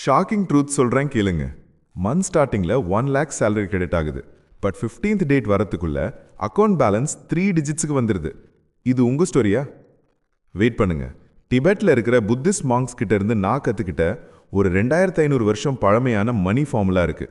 Shocking truth சொல்கிறேன் கேளுங்க. Month ஸ்டார்டிங்கில் 1 lakh சேலரி கிரெடிட் ஆகுது. பட் 15th டேட் வரத்துக்குள்ள அக்கௌண்ட் பேலன்ஸ் 3 டிஜிட்ஸுக்கு வந்துடுது. இது உங்கள் ஸ்டோரியா? வெயிட் பண்ணுங்க. டிபெட்டில் இருக்கிற புத்திஸ்ட் மாங்ஸ் கிட்ட இருந்து நான் கற்றுக்கிட்ட ஒரு 2500 வருஷம் பழமையான மணி ஃபார்முலா இருக்கு.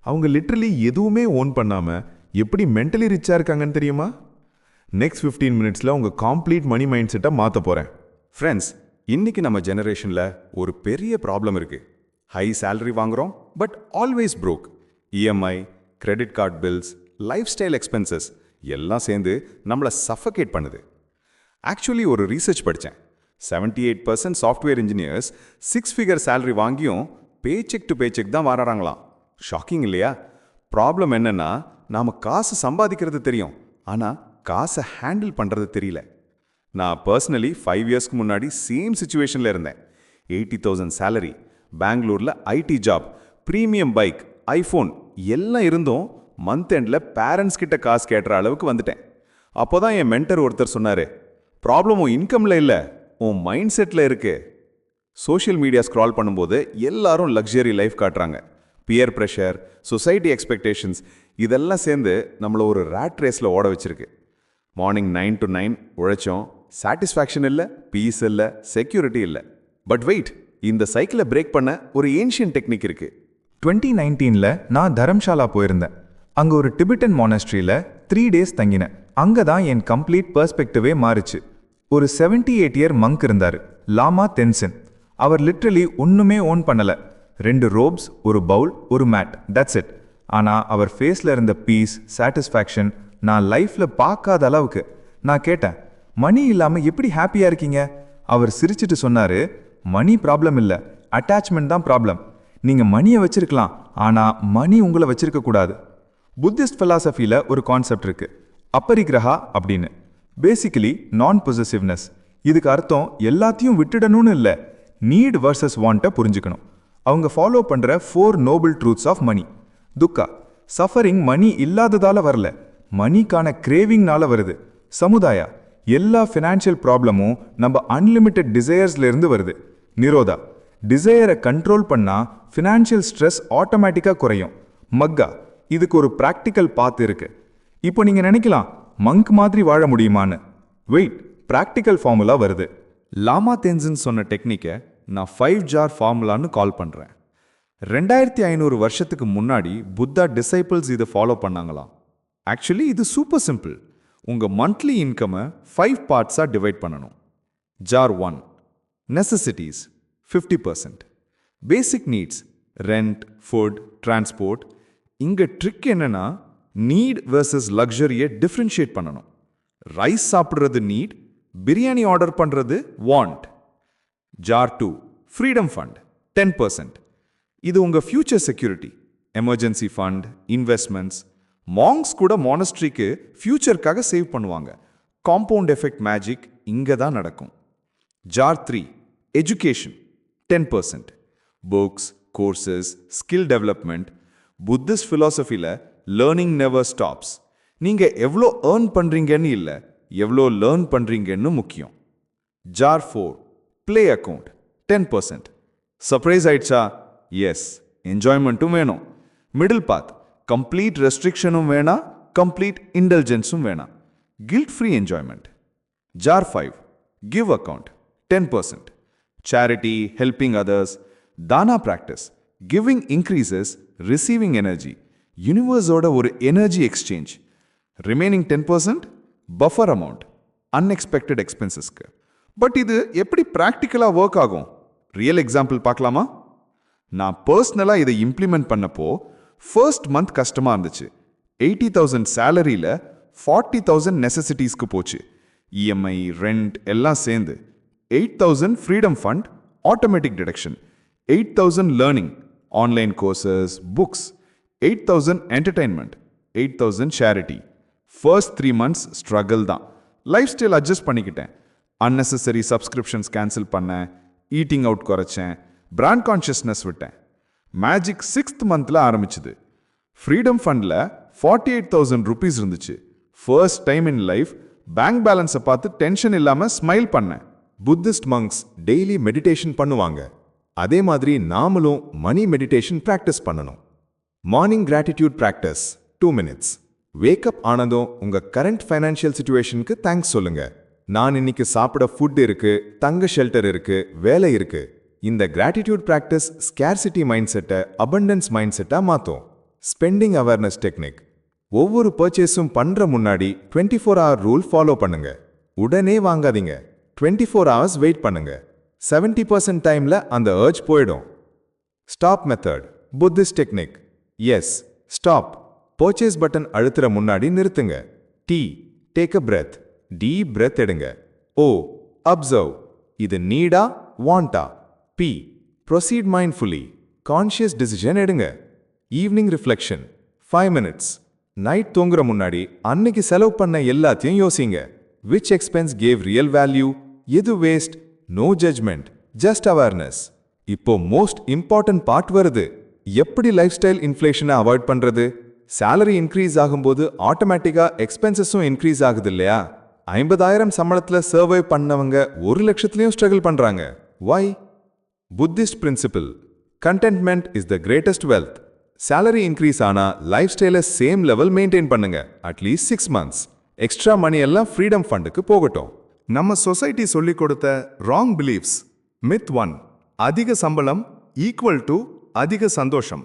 அவங்க லிட்ரலி எதுவுமே ஓன் பண்ணாமல் எப்படி மென்டலி ரிச்சாக இருக்காங்கன்னு தெரியுமா? நெக்ஸ்ட் 15 மினிட்ஸில் உங்கள் காம்ப்ளீட் மணி மைண்ட் செட்டை மாற்ற போகிறேன். ஃப்ரெண்ட்ஸ், இன்னைக்கு நம்ம ஜெனரேஷனில் ஒரு பெரிய ப்ராப்ளம் இருக்குது. ஹை சேலரி வாங்குகிறோம், but always broke. EMI, credit card bills, lifestyle expenses எல்லாம் சேர்ந்து நம்மளை சஃபகேட் பண்ணுது. ஆக்சுவலி ஒரு ரீசர்ச் படித்தேன். 78% சாஃப்ட்வேர் இன்ஜினியர்ஸ் 6 ஃபிகர் சேலரி வாங்கியும் பேச்செக் டு பேச்செக் தான் வராங்களாம். ஷாக்கிங் இல்லையா? ப்ராப்ளம் என்னன்னா, நாம் காசு சம்பாதிக்கிறது தெரியும், ஆனால் காசை ஹேண்டில் பண்ணுறது தெரியல. நான் பர்சனலி 5 இயர்ஸ்க்கு முன்னாடி சேம் சுச்சுவேஷனில் இருந்தேன். 80,000 சேலரி, பெங்களூரில் IT job, premium bike, iPhone எல்லாம் இருந்தும் மந்த் எண்டில் பேரண்ட்ஸ் கிட்ட காசு கேட்டுற அளவுக்கு வந்துட்டேன். அப்போ தான் என் மென்டர் ஒருத்தர் சொன்னார், ப்ராப்ளம் உன் இன்கமில் இல்லை, உன் மைண்ட் செட்டில் இருக்கு. சோஷியல் மீடியா ஸ்க்ரால் பண்ணும்போது எல்லாரும் லக்ஸரி லைஃப் காட்டுறாங்க. பியர் ப்ரெஷர், சொசைட்டி எக்ஸ்பெக்டேஷன்ஸ் இதெல்லாம் சேர்ந்து நம்மளை ஒரு ரேட் ரேஸில் ஓட வச்சிருக்கு. மார்னிங் 9 to 9 உழைச்சோம், சாட்டிஸ்ஃபேக்ஷன் இல்லை, பீஸ் இல்லை, செக்யூரிட்டி இல்லை. பட் வெயிட், இந்த சைக்கிளை பிரேக் பண்ண ஒரு ஏன்ஷியன் டெக்னிக் இருக்கு. 2019ல் நான் தரம்ஷாலா போயிருந்தேன். அங்கே ஒரு டிபெட்டன் மானஸ்ட்ரியில் 3 days தங்கினேன். அங்கே தான் என் கம்ப்ளீட் பெர்ஸ்பெக்டிவே மாறிச்சு. ஒரு 78 year மங்க் இருந்தார், லாமா தென்சன். அவர் லிட்ரலி ஒன்றுமே ஓன் பண்ணலை. 2 ரோப்ஸ், ஒரு பவுல், ஒரு மேட், தட்ஸ் இட். ஆனால் அவர் ஃபேஸில் இருந்த பீஸ், சாட்டிஸ்ஃபேக்ஷன் நான் லைஃப்பில் பார்க்காத அளவுக்கு. நான் கேட்டேன், மணி இல்லாமல் எப்படி ஹாப்பியாக இருக்கீங்க? அவர் சிரிச்சிட்டு சொன்னார், மணி ப்ராப்ளம் இல்லை, அட்டாச்மெண்ட் தான் ப்ராப்ளம். நீங்கள் மணியை வச்சிருக்கலாம், ஆனால் மணி உங்களை வச்சிருக்க கூடாது. புத்திஸ்ட் ஃபிலாசபியில் ஒரு கான்செப்ட் இருக்கு, அப்பரிகிரஹா அப்படின்னு. பேசிக்கலி நான் பொசசிவ்னஸ். இதுக்கு அர்த்தம் எல்லாத்தையும் விட்டுடணும்னு இல்லை, நீட் வர்சஸ் வாண்ட்டை புரிஞ்சுக்கணும். அவங்க ஃபாலோ பண்ணுற 4 noble truths of money. Dukkha, suffering money இல்லாததால வரல, மணிக்கான கிரேவிங்னால வருது. சமுதாயா, எல்லா ஃபினான்ஷியல் ப்ராப்ளமும் நம்ம அன்லிமிட்டெட் டிசையர்ஸ்லேருந்து வருது. நிரோதா, டிசையரை கண்ட்ரோல் பண்ணால் ஃபினான்ஷியல் ஸ்ட்ரெஸ் ஆட்டோமேட்டிக்காக குறையும். மக்கா, இதுக்கு ஒரு ப்ராக்டிக்கல் பாத் இருக்கு. இப்போ நீங்கள் நினைக்கலாம், மங்க் மாதிரி வாழ முடியுமான்னு. வெயிட், ப்ராக்டிக்கல் ஃபார்முலா வருது. லாமா தென்சன் சொன்ன டெக்னிக்கை நான் 5 jar ஃபார்முலான்னு கால் பண்ணுறேன். 2500 வருஷத்துக்கு முன்னாடி புத்தா டிசைபிள்ஸ் இதை ஃபாலோ பண்ணாங்களாம். ஆக்சுவலி இது சூப்பர் சிம்பிள். உங்கள் மந்த்லி இன்கமை 5 பார்ட்ஸாக டிவைட் பண்ணணும். Jar 1 necessities 50%, basic needs rent, food, transport. இங்கே ட்ரிக் என்னன்னா, நீட் வெர்சஸ் லக்ஸரியை டிஃப்ரென்ஷியேட் பண்ணணும். ரைஸ் சாப்பிட்றது நீட், பிரியாணி ஆர்டர் பண்ணுறது வாண்ட். Jar 2 freedom fund 10%. இது உங்கள் future security, emergency fund, investments. Monks கூட மானஸ்ட்ரிக்கு ஃபியூச்சருக்காக சேவ் பண்ணுவாங்க. காம்பவுண்ட் எஃபெக்ட் மேஜிக் இங்கே தான் நடக்கும். Jar 3 education 10%, books, courses, skill development. Buddhist ஃபிலாசபியில் லேர்னிங் நெவர் ஸ்டாப்ஸ். நீங்கள் எவ்வளோ ஏர்ன் பண்ணுறீங்கன்னு இல்லை, எவ்வளோ லேர்ன் பண்ணுறீங்கன்னு முக்கியம். Jar 4 play account 10%. சர்ப்ரைஸ் ஆயிடுச்சா? எஸ், என்ஜாய்மெண்ட்டும் வேணும். மிடில் பாத், கம்ப்ளீட் ரெஸ்ட்ரிக்ஷனும் வேணாம், கம்ப்ளீட் இன்டெலிஜென்ஸும் வேணாம். Guilt free enjoyment. Jar 5 give account 10%. Charity, helping others, தானா practice. Giving increases receiving energy, யூனிவர்ஸோட ஒரு energy exchange. Remaining 10% buffer amount, unexpected எக்ஸ்பென்சஸ்க்கு. பட் இது எப்படி ப்ராக்டிக்கலாக ஒர்க் ஆகும்? ரியல் எக்ஸாம்பிள் பார்க்கலாமா? நான் பர்சனலாக இதை இம்ப்ளிமெண்ட் பண்ணப்போ ஃபர்ஸ்ட் மந்த் கஷ்டமாக இருந்துச்சு. 80,000 சேலரியில் 40,000 நெசசிட்டிஸ்க்கு போச்சு. இஎம்ஐ, ரெண்ட் எல்லாம் சேர்ந்து. 8,000 freedom fund, automatic deduction. 8,000 learning, online courses, books. 8,000 entertainment, 8,000 charity. First 3 months struggle தான். லைஃப் ஸ்டைல் அட்ஜஸ்ட் பண்ணிக்கிட்டேன். அன்னெசரி சப்ஸ்கிரிப்ஷன்ஸ் கேன்சல் பண்ணேன், ஈட்டிங் அவுட் குறைச்சேன், பிராண்ட் கான்ஷியஸ்னஸ் விட்டேன். மேஜிக் 6th monthல ஆரம்பிச்சுது. ஃப்ரீடம் ஃபண்டில் 48,000 rupees இருந்துச்சு. First time in life bank பேலன்ஸை பார்த்து டென்ஷன் இல்லாமல் ஸ்மைல் பண்ணேன். புத்திஸ்ட் மங்ஸ் டெய்லி மெடிடேஷன் பண்ணுவாங்க. அதே மாதிரி நாமளும் மணி மெடிடேஷன் பிராக்டிஸ் பண்ணணும். Morning gratitude practice 2 minutes. Wake up ஆனதும் உங்க கரண்ட் ஃபைனான்ஷியல் சிச்சுவேஷனுக்கு தேங்க்ஸ் சொல்லுங்க. நான் இன்னைக்கு சாப்பிட ஃபுட் இருக்கு, தங்க ஷெல்டர் இருக்கு, வேலை இருக்கு. இந்த கிராட்டிடியூட் பிராக்டிஸ் ஸ்கேர்சிட்டி மைண்ட் செட்டை அபண்டன்ஸ் மைண்ட் செட்டா மாத்தும். Spending awareness technique. ஒவ்வொரு பர்ச்சேஸும் பண்ற முன்னாடி 24-hour ரூல் ஃபாலோ பண்ணுங்க. உடனே வாங்காதீங்க. 24 hours வெயிட் பண்ணுங்க. 70% டைம்ல அந்த அர்ஜ் போயிடும். Stop method. Buddhist technique. S, stop. Purchase button அழுத்துற முன்னாடி நிறுத்துங்க. T, take a breath. Deep breath எடுங்க. O, observe. இது நீடா, வாண்டா? P, proceed mindfully. Conscious decision எடுங்க. Evening reflection 5 minutes. நைட் தூங்குற முன்னாடி அன்னைக்கு செலவு பண்ண எல்லாத்தையும் யோசிங்க. Which expense gave real value, எது waste? No judgment, just awareness. இப்போ மோஸ்ட் இம்பார்ட்டன்ட் பார்ட் வருது. எப்படி லைஃப் ஸ்டைல் இன்ஃப்ளேஷனை அவாய்ட் பண்றது? சேலரி இன்க்ரீஸ் ஆகும்போது ஆட்டோமேட்டிக்கா எக்ஸ்பென்சஸும் இன்க்ரீஸ் ஆகுது இல்லையா? 50,000 சம்பளத்துல சர்வை பண்ணவங்க 1 லட்சத்துலயும் ஸ்ட்ரகிள் பண்றாங்க. Why? Buddhist principle. Contentment is the greatest wealth. Salary increase ஆனா லைஃப் ஸ்டைலை சேம் லெவல் மெயின்டைன் பண்ணுங்க. At least 6 months. எக்ஸ்ட்ரா மணி எல்லாம் ஃப்ரீடம் ஃபண்டுக்கு போகட்டும். நம்ம சொசைட்டி சொல்லிக் கொடுத்த ராங் பிலீஃப்ஸ். மித் 1, அதிக சம்பளம் ஈக்குவல் டு அதிக சந்தோஷம்.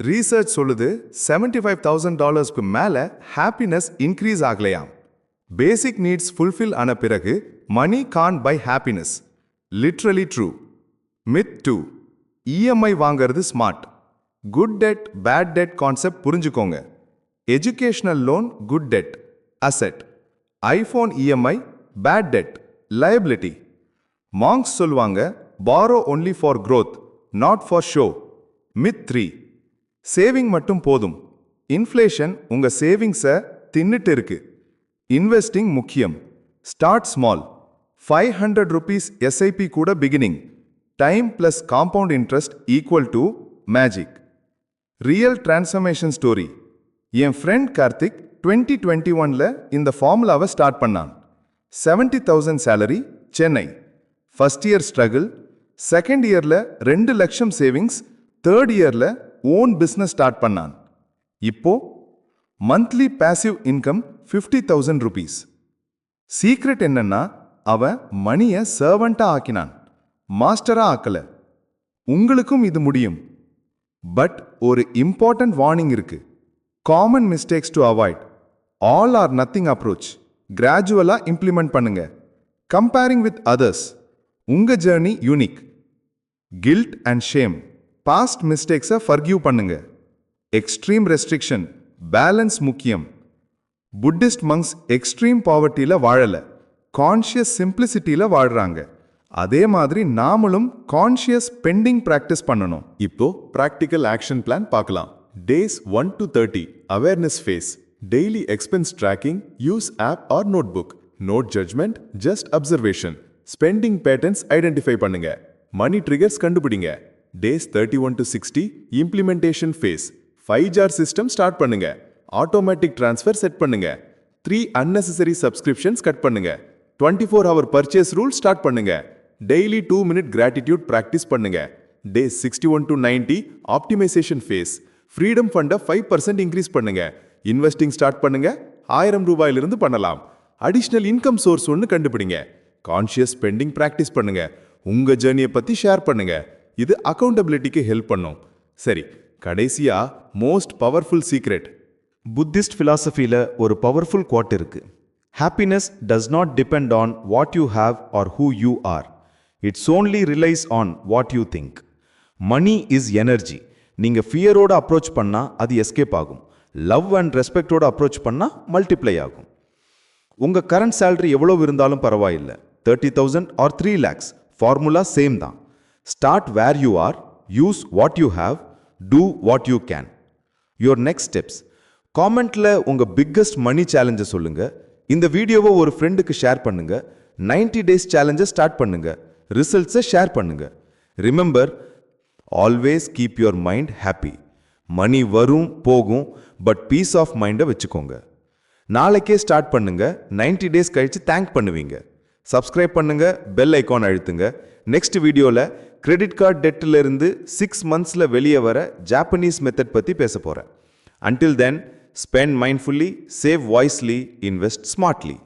ரீசர்ச் சொல்லுது $75,000 மேல ஹாப்பினஸ் இன்க்ரீஸ் ஆகலையாம். பேசிக் நீட்ஸ் ஃபுல்ஃபில் ஆன பிறகு money can't buy happiness. Literally true. Myth 2, EMI வாங்கிறது smart. Good debt bad debt concept புரிஞ்சுக்கோங்க. Educational loan good debt, asset. IPhone EMI bad debt, liability. Monks சொல்லுவாங்க borrow only for growth, not for show. Myth 3, saving மட்டும் போதும். Inflation உங்க சேவிங்ஸை தின்னுட்டு இருக்கு. Investing முக்கியம். Start small. 500 rupees எஸ்ஐபி கூட beginning. Time plus compound interest equal to magic. Real transformation story. என் ஃப்ரெண்ட் கார்த்திக் 2021ல இந்த ஃபார்முலாவை ஸ்டார்ட் பண்ணான். 70,000 salary, Chennai. First year struggle. Second இயர்ல 2 லட்சம் சேவிங்ஸ். தேர்ட் இயர்ல ஓன் பிஸ்னஸ் ஸ்டார்ட் பண்ணான். இப்போ monthly passive income 50,000 rupees. Secret என்னன்னா அவன் மணியை சர்வெண்டா ஆக்கினான், மாஸ்டரா ஆக்கல. உங்களுக்கும் இது முடியும். பட் ஒரு இம்பார்ட்டன்ட் வார்னிங் இருக்கு. Common mistakes to avoid. All or nothing approach. கிராஜுவலா இம்ப்ளிமெண்ட் பண்ணுங்க. Comparing with others. உங்க journey unique. Guilt and shame. Past மிஸ்டேக்ஸை ஃபர்கிவ் பண்ணுங்க. Extreme restriction. பேலன்ஸ் முக்கியம். புத்திஸ்ட் மங்ஸ் எக்ஸ்ட்ரீம் பாவர்ட்டியில வாழல, கான்ஷியஸ் சிம்பிளிசிட்டியில வாழ்றாங்க. அதே மாதிரி நாமளும் கான்ஷியஸ் ஸ்பெண்டிங் பிராக்டிஸ் பண்ணணும். இப்போ பிராக்டிக்கல் ஆக்ஷன் பிளான் பார்க்கலாம். Days 1 to 30 awareness phase. Daily expense tracking. Use app or notebook. No judgement, just observation. Spending patterns identify பண்ணுங்க. மணி ட்ரிகர்ஸ் கண்டுபிடிங்க. Days 31 to 60 implementation phase. 5 jar system start பண்ணுங்க. Automatic transfer set பண்ணுங்க. 3 unnecessary subscriptions cut பண்ணுங்க. 24-hour purchase rule start பண்ணுங்க. Daily 2-minute gratitude practice பண்ணுங்க. Day 61 to 90 optimization phase. Freedom ஃபண்டை 5% increase பண்ணுங்க. Investing start பண்ணுங்க. 1000 ரூபாயிலிருந்து பண்ணலாம். அடிஷ்னல் இன்கம் சோர்ஸ் ஒன்று கண்டுபிடிங்க. கான்ஷியஸ் ஸ்பெண்டிங் பிராக்டிஸ் பண்ணுங்க. உங்க ஜேர்னியை பத்தி ஷேர் பண்ணுங்க. இது அக்கௌண்டபிலிட்டிக்கு ஹெல்ப் பண்ணும். சரி, கடைசியா மோஸ்ட் பவர்ஃபுல் சீக்ரெட். புத்திஸ்ட் ஃபிலாசபியில் ஒரு பவர்ஃபுல் குவாட் இருக்கு. Happiness does not depend on what you have or who you are. It's only relies on what you think. Money is energy. நீங்கள் ஃபியரோடு அப்ரோச் பண்ணால் அது எஸ்கேப் ஆகும். லவ் அண்ட் ரெஸ்பெக்டோடு approach பண்ணால் மல்டிப்ளை ஆகும். உங்கள் கரண்ட் சேலரி எவ்வளோ இருந்தாலும் பரவாயில்லை. 30,000 ஆர் 3 lakhs, ஃபார்முலா சேம் தான். Start where you are, use what you have, two what you can. Your next steps. காமெண்ட்டில் உங்கள் பிக்கஸ்ட் மணி சேலஞ்சை சொல்லுங்கள். இந்த வீடியோவை ஒரு ஃப்ரெண்டுக்கு ஷேர் பண்ணுங்க. 90 days சேலஞ்சை ஸ்டார்ட் பண்ணுங்க. ரிசல்ட்ஸை ஷேர் பண்ணுங்க. Remember, always keep your mind happy. Money வரும் போகும், பட் பீஸ் ஆஃப் மைண்டை வச்சுக்கோங்க. நாளைக்கே ஸ்டார்ட் பண்ணுங்க. 90 days கழிச்சு தேங்க் பண்ணுவீங்க. சப்ஸ்கிரைப் பண்ணுங்க, பெல் ஐக்கான் அழுத்துங்க. நெக்ஸ்ட் வீடியோவில் கிரெடிட் கார்டு டெட்டிலிருந்து 6 மந்த்ஸில் வெளியே வர ஜாப்பனீஸ் மெத்தட் பற்றி பேச போகிறேன். Until then, spend mindfully, save wisely, invest smartly.